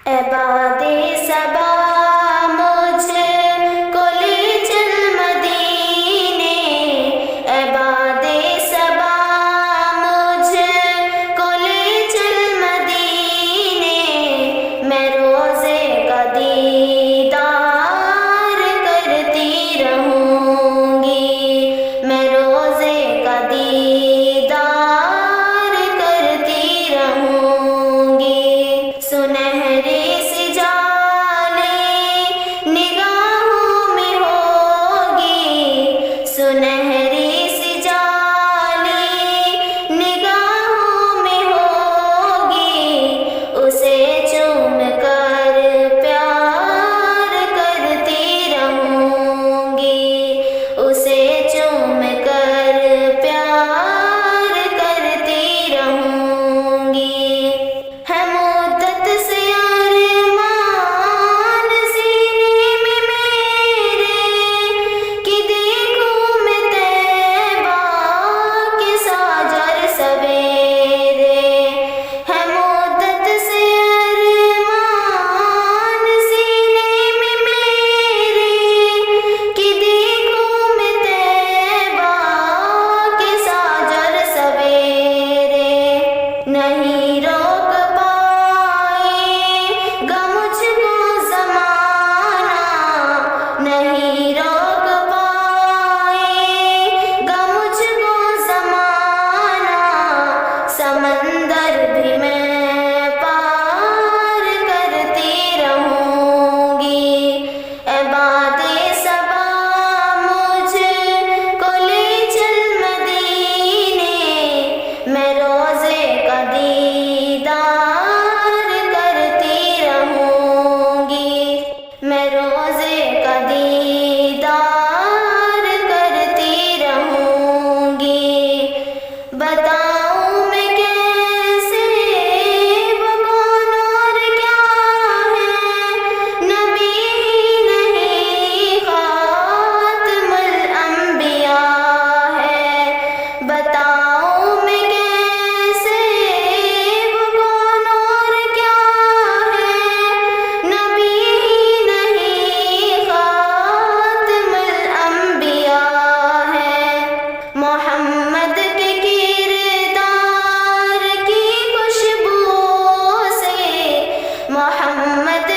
एबादे सबा मुझको ले चल मदीने, एबादे सबा मुझको ले चल मदीने। मैं रोज़े का दीदार करती रहूँगी, मैं रोज़े का दीदार करती रहूँगी। सुनहरे सुनहरी सी जाली निगाहों में होगी, उसे चूम कर प्यार करती रहूँगी, उसे चूम कर प्यार करती रहूँगी। है मुद्दत से अरमान सीने में मेरे कि नहीं रोक पाएगा मुझको ज़माना, नहीं रोक पाएगा मुझको ज़माना। समंदर भी मैं पार करती रहूँगी, एबादे सबा मुझको ले चल मदीने। मैं रोज़े का दीदार करती रहूँगी, मैं रोज़े का दीदार करती रहूँगी। बताऊँ मैं कैसे वो कौन और क्या है, नबी नहीं खातमुल अंबिया है। बताऊँ मैं कैसे वो कौन और क्या है, नबी नहीं खातमुल अंबिया है। मोहम्मद के किरदार की खुशबू से, मोहम्मद